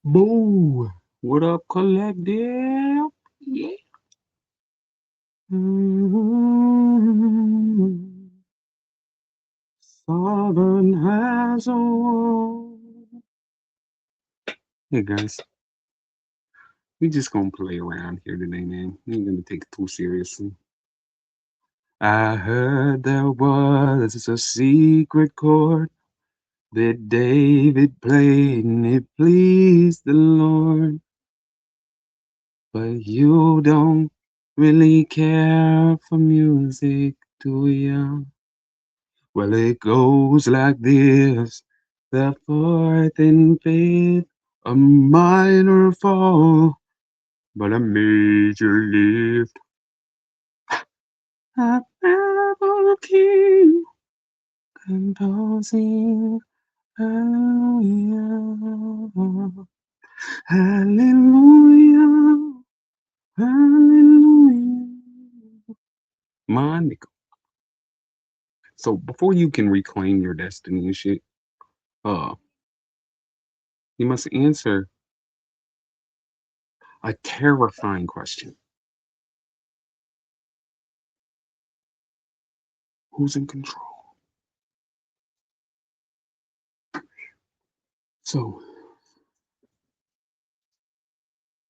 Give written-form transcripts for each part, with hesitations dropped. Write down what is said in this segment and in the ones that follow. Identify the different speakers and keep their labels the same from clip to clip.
Speaker 1: Boo! What up, collective? Yeah. Mm-hmm. Southern has a wall. Hey guys, we just gonna play around here today, man. We ain't gonna take it too seriously. I heard there was a secret chord that David played and it pleased the Lord. But you don't really care for music, do ya? Well, it goes like this: the fourth and fifth, a minor fall, but a major lift. A rebel king composing hallelujah, hallelujah, hallelujah. Monica. So before you can reclaim your destiny and shit, uh, you must answer a terrifying question. Who's in control? So,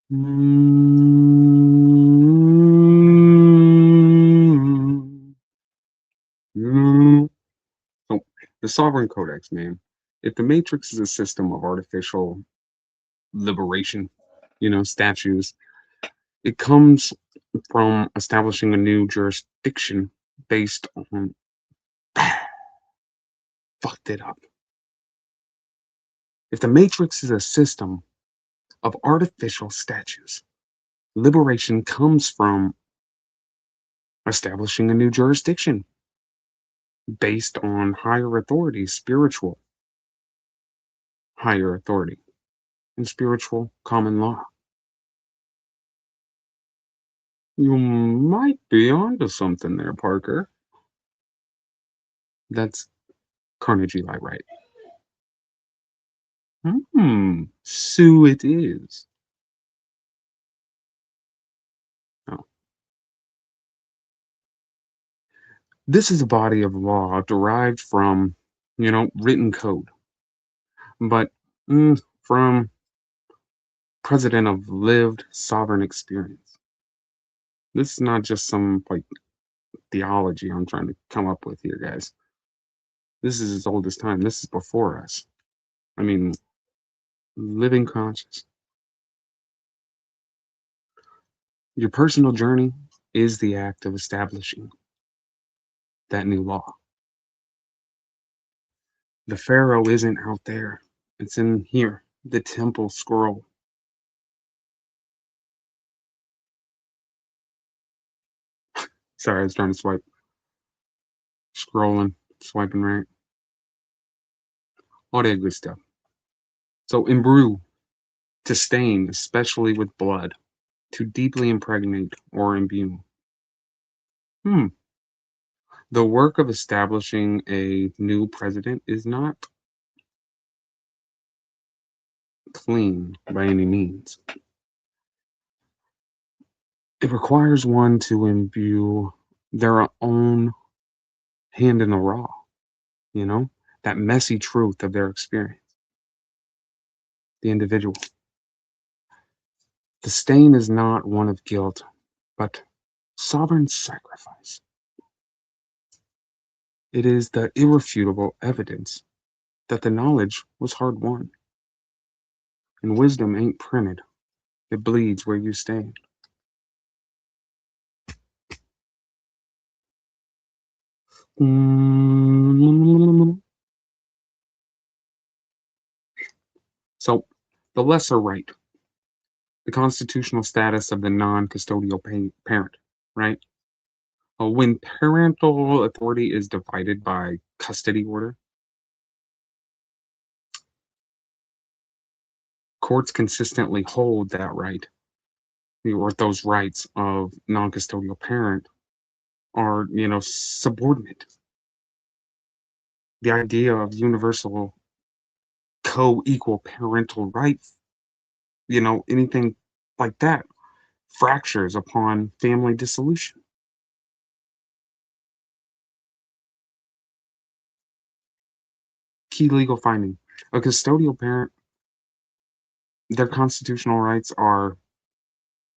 Speaker 1: mm, mm. So the Sovereign Codex, man. If the Matrix is a system of artificial liberation, statues, it comes from establishing a new jurisdiction based on fucked it up. If the Matrix is a system of artificial statues, liberation comes from establishing a new jurisdiction based on higher authority, spiritual higher authority, and spiritual common law. You might be onto something there, Parker. That's Carnegie Light, right? So it is. Oh. This is a body of law derived from, written code, but from president of lived sovereign experience. This is not just some like theology I'm trying to come up with here, guys. This is as old as time. This is before us. I mean, living conscious. Your personal journey is the act of establishing that new law. The Pharaoh isn't out there. It's in here, the temple scroll. Sorry, I was trying to swipe. Scrolling, swiping right. All that good stuff. So imbue, to stain, especially with blood, to deeply impregnate or imbue. Hmm. The work of establishing a new president is not clean by any means. It requires one to imbue their own hand in the raw, you know, that messy truth of their experience, the individual. The stain is not one of guilt, but sovereign sacrifice. It is the irrefutable evidence that the knowledge was hard won, and wisdom ain't printed, it bleeds where you stand. So, the lesser right, the constitutional status of the non custodial parent, right? When parental authority is divided by custody order, courts consistently hold that right, or those rights of non custodial parent are, subordinate. The idea of universal co equal parental rights anything like that fractures upon family dissolution. Key legal finding: a custodial parent, their constitutional rights are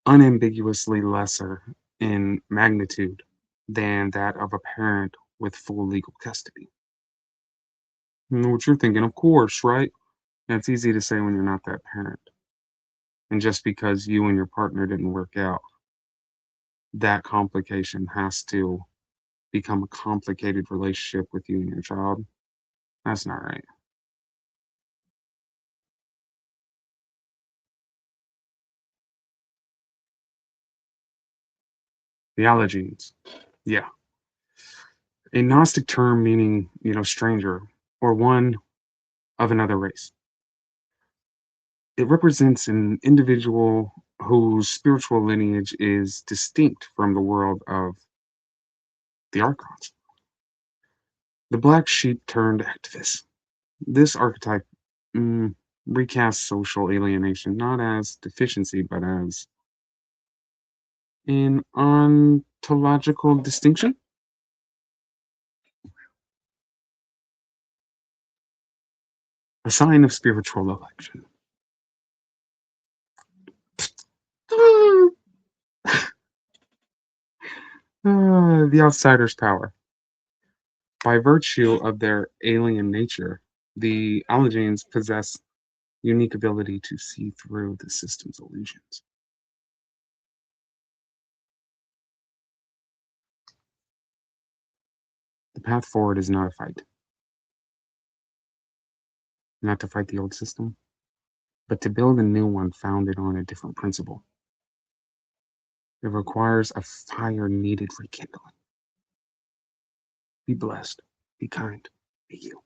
Speaker 1: unambiguously lesser in magnitude than that of a parent with full legal custody. You know what you're thinking, of course, right? And it's easy to say when you're not that parent. And just because you and your partner didn't work out, that complication has to become a complicated relationship with you and your child. That's not right. The allergenes. Yeah. A Gnostic term meaning, stranger or one of another race. It represents an individual whose spiritual lineage is distinct from the world of the archons. The black sheep turned activist. This archetype mm, recasts social alienation not as deficiency, but as an ontological distinction, a sign of spiritual election. The outsider's power. By virtue of their alien nature, the Allergenes possess unique ability to see through the system's illusions. The path forward is not a fight, not to fight the old system, but to build a new one founded on a different principle. It requires a fire needed rekindling. Be blessed, be kind, be you.